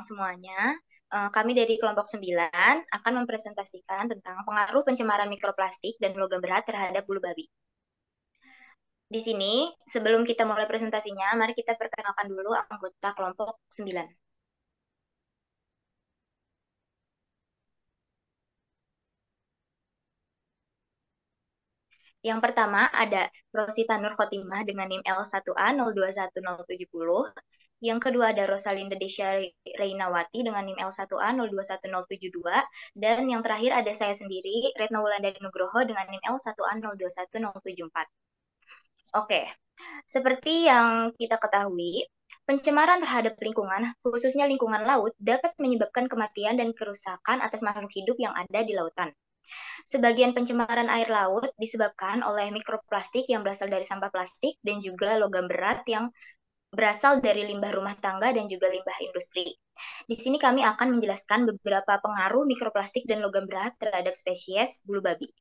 semuanya. Kami dari kelompok 9 akan mempresentasikan tentang pengaruh pencemaran mikroplastik dan logam berat terhadap bulu babi. Di sini, sebelum kita mulai presentasinya, mari kita perkenalkan dulu anggota kelompok 9. Yang pertama ada Rosita Nur Khotimah dengan NIM L1A021070. Yang kedua ada Rosalinda Desya Reinawati dengan NIM L1A021072. Dan yang terakhir ada saya sendiri, Retno Wulandari Nugroho dengan NIM L1A021074. Oke, seperti yang kita ketahui, pencemaran terhadap lingkungan, khususnya lingkungan laut, dapat menyebabkan kematian dan kerusakan atas makhluk hidup yang ada di lautan. Sebagian pencemaran air laut disebabkan oleh mikroplastik yang berasal dari sampah plastik dan juga logam berat yang berasal dari limbah rumah tangga dan juga limbah industri. Di sini kami akan menjelaskan beberapa pengaruh mikroplastik dan logam berat terhadap spesies bulu babi.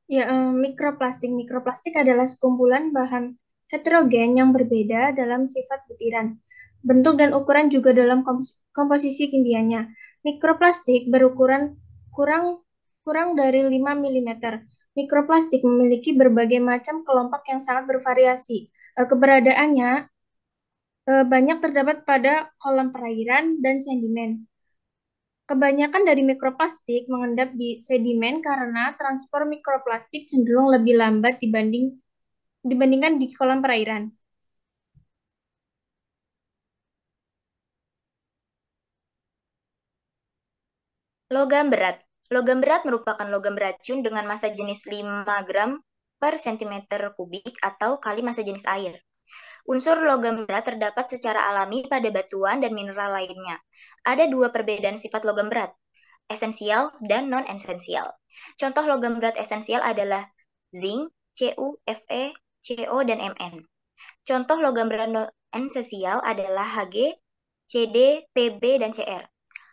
Ya, mikroplastik. Mikroplastik adalah sekumpulan bahan heterogen yang berbeda dalam sifat butiran, bentuk dan ukuran juga dalam komposisi kimianya. Mikroplastik berukuran kurang kurang dari 5 milimeter. Mikroplastik memiliki berbagai macam kelompok yang sangat bervariasi. Keberadaannya banyak terdapat pada kolam perairan dan sedimen. Kebanyakan dari mikroplastik mengendap di sedimen karena transport mikroplastik cenderung lebih lambat dibandingkan di kolam perairan. Logam berat. Logam berat merupakan logam beracun dengan massa jenis 5 gram per centimeter kubik atau kali massa jenis air. Unsur logam berat terdapat secara alami pada batuan dan mineral lainnya. Ada dua perbedaan sifat logam berat, esensial dan non-esensial. Contoh logam berat esensial adalah zinc, Cu, Fe, Co, dan Mn. Contoh logam berat non-esensial adalah Hg, Cd, Pb, dan Cr.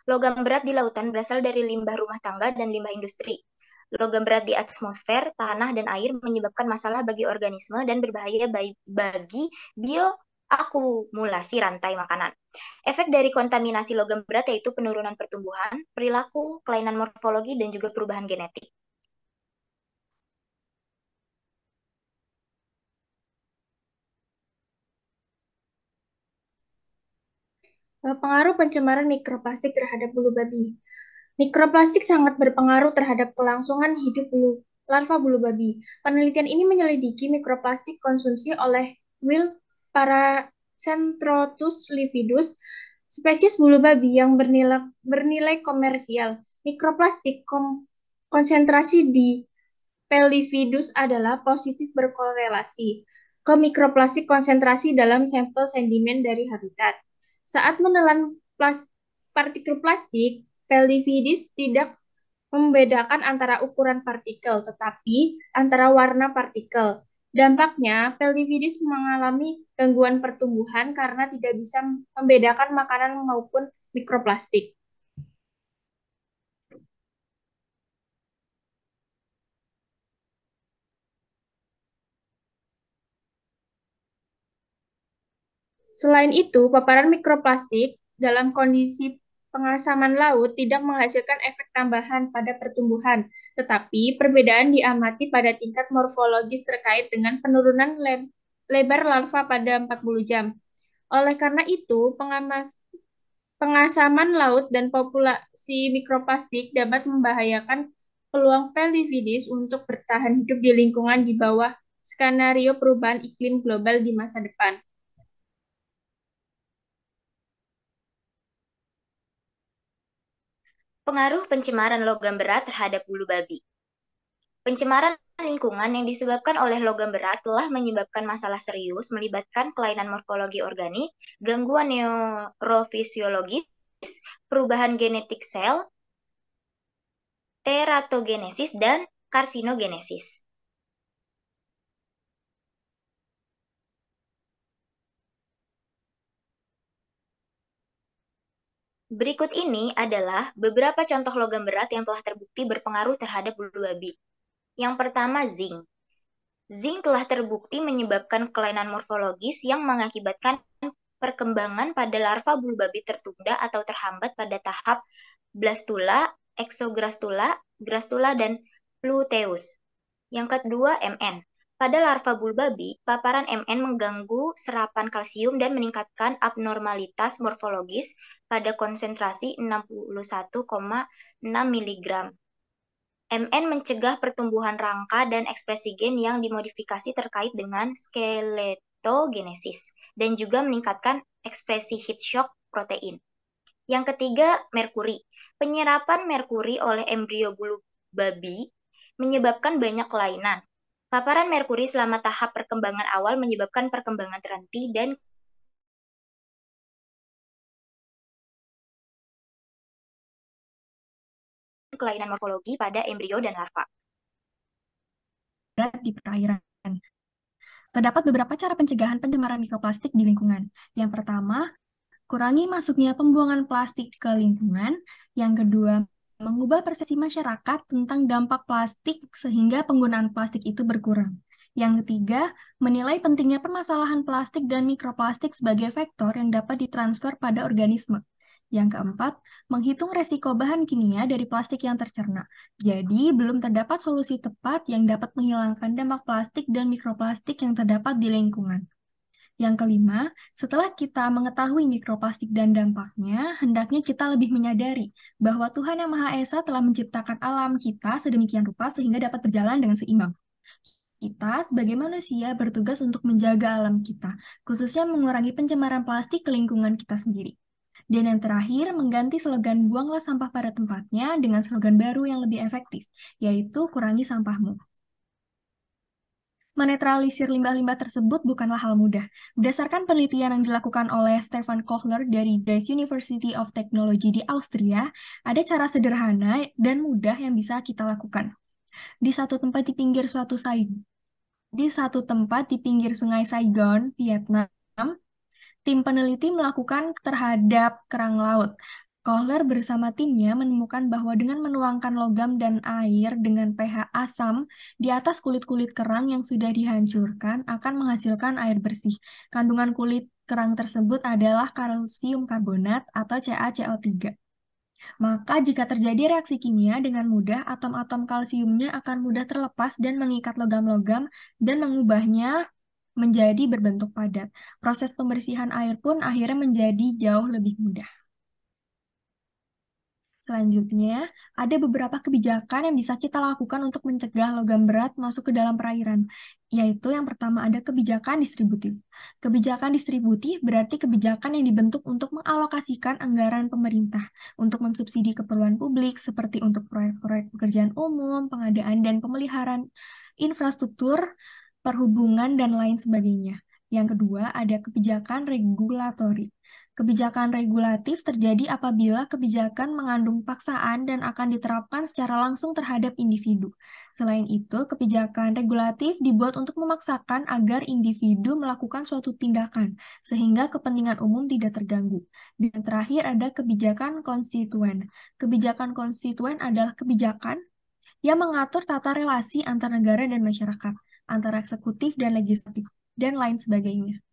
Logam berat di lautan berasal dari limbah rumah tangga dan limbah industri. Logam berat di atmosfer, tanah, dan air menyebabkan masalah bagi organisme dan berbahaya bagi bioakumulasi rantai makanan. Efek dari kontaminasi logam berat yaitu penurunan pertumbuhan, perilaku, kelainan morfologi, dan juga perubahan genetik. Pengaruh pencemaran mikroplastik terhadap bulu babi. Mikroplastik sangat berpengaruh terhadap kelangsungan hidup larva bulu babi. Penelitian ini menyelidiki mikroplastik konsumsi oleh Will Paracentrotus lividus, spesies bulu babi yang bernilai komersial. Mikroplastik konsentrasi di Pelividus adalah positif berkorelasi ke mikroplastik konsentrasi dalam sampel sedimen dari habitat. Saat menelan partikel plastik, Pelividus tidak membedakan antara ukuran partikel, tetapi antara warna partikel. Dampaknya, Pelividus mengalami gangguan pertumbuhan karena tidak bisa membedakan makanan maupun mikroplastik. Selain itu, paparan mikroplastik dalam kondisi pengasaman laut tidak menghasilkan efek tambahan pada pertumbuhan, tetapi perbedaan diamati pada tingkat morfologis terkait dengan penurunan lebar larva pada 40 jam. Oleh karena itu, pengasaman laut dan populasi mikroplastik dapat membahayakan peluang Pelividis untuk bertahan hidup di lingkungan di bawah skenario perubahan iklim global di masa depan. Pengaruh pencemaran logam berat terhadap bulu babi. Pencemaran lingkungan yang disebabkan oleh logam berat telah menyebabkan masalah serius melibatkan kelainan morfologi organik, gangguan neurofisiologis, perubahan genetik sel, teratogenesis, dan karsinogenesis. Berikut ini adalah beberapa contoh logam berat yang telah terbukti berpengaruh terhadap bulu babi. Yang pertama, zinc. Zinc telah terbukti menyebabkan kelainan morfologis yang mengakibatkan perkembangan pada larva bulu babi tertunda atau terhambat pada tahap blastula, exograstula, grastula, dan luteus. Yang kedua, MN. Pada larva bulu babi, paparan MN mengganggu serapan kalsium dan meningkatkan abnormalitas morfologis pada konsentrasi 61,6 mg. MN mencegah pertumbuhan rangka dan ekspresi gen yang dimodifikasi terkait dengan skeletogenesis dan juga meningkatkan ekspresi heat shock protein. Yang ketiga, merkuri. Penyerapan merkuri oleh embrio bulu babi menyebabkan banyak kelainan. Paparan merkuri selama tahap perkembangan awal menyebabkan perkembangan terhenti dan kelainan morfologi pada embrio dan larva. Di perairan. Terdapat beberapa cara pencegahan pencemaran mikroplastik di lingkungan. Yang pertama, kurangi masuknya pembuangan plastik ke lingkungan. Yang kedua, mengubah persepsi masyarakat tentang dampak plastik sehingga penggunaan plastik itu berkurang. Yang ketiga, menilai pentingnya permasalahan plastik dan mikroplastik sebagai vektor yang dapat ditransfer pada organisme. Yang keempat, menghitung resiko bahan kimia dari plastik yang tercerna. Jadi, belum terdapat solusi tepat yang dapat menghilangkan dampak plastik dan mikroplastik yang terdapat di lingkungan. Yang kelima, setelah kita mengetahui mikroplastik dan dampaknya, hendaknya kita lebih menyadari bahwa Tuhan Yang Maha Esa telah menciptakan alam kita sedemikian rupa sehingga dapat berjalan dengan seimbang. Kita sebagai manusia bertugas untuk menjaga alam kita, khususnya mengurangi pencemaran plastik ke lingkungan kita sendiri. Dan yang terakhir, mengganti slogan buanglah sampah pada tempatnya dengan slogan baru yang lebih efektif, yaitu kurangi sampahmu. Menetralisir limbah-limbah tersebut bukanlah hal mudah. Berdasarkan penelitian yang dilakukan oleh Stefan Kohler dari Dresden University of Technology di Austria, ada cara sederhana dan mudah yang bisa kita lakukan. Di satu tempat di pinggir Sungai Saigon, Vietnam, tim peneliti melakukan terhadap kerang laut. Kohler bersama timnya menemukan bahwa dengan menuangkan logam dan air dengan pH asam di atas kulit-kulit kerang yang sudah dihancurkan akan menghasilkan air bersih. Kandungan kulit kerang tersebut adalah kalsium karbonat atau CaCO3. Maka jika terjadi reaksi kimia dengan mudah, atom-atom kalsiumnya akan mudah terlepas dan mengikat logam-logam dan mengubahnya menjadi berbentuk padat. Proses pembersihan air pun akhirnya menjadi jauh lebih mudah. Selanjutnya, ada beberapa kebijakan yang bisa kita lakukan untuk mencegah logam berat masuk ke dalam perairan, yaitu yang pertama ada kebijakan distributif. Kebijakan distributif berarti kebijakan yang dibentuk untuk mengalokasikan anggaran pemerintah untuk mensubsidi keperluan publik seperti untuk proyek-proyek pekerjaan umum, pengadaan dan pemeliharaan infrastruktur, perhubungan, dan lain sebagainya. Yang kedua, ada kebijakan regulatori. Kebijakan regulatif terjadi apabila kebijakan mengandung paksaan dan akan diterapkan secara langsung terhadap individu. Selain itu, kebijakan regulatif dibuat untuk memaksakan agar individu melakukan suatu tindakan, sehingga kepentingan umum tidak terganggu. Dan terakhir ada kebijakan konstituen. Kebijakan konstituen adalah kebijakan yang mengatur tata relasi antar negara dan masyarakat, antara eksekutif dan legislatif, dan lain sebagainya.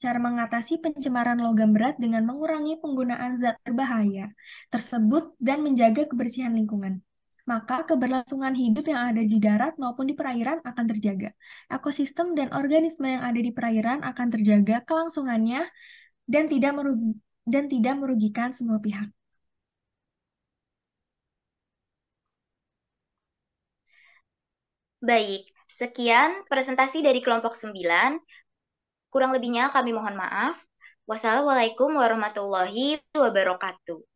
Cara mengatasi pencemaran logam berat dengan mengurangi penggunaan zat berbahaya tersebut dan menjaga kebersihan lingkungan. Maka keberlangsungan hidup yang ada di darat maupun di perairan akan terjaga. Ekosistem dan organisme yang ada di perairan akan terjaga kelangsungannya dan tidak merugikan semua pihak. Baik, sekian presentasi dari kelompok 9. Kurang lebihnya kami mohon maaf. Wassalamualaikum warahmatullahi wabarakatuh.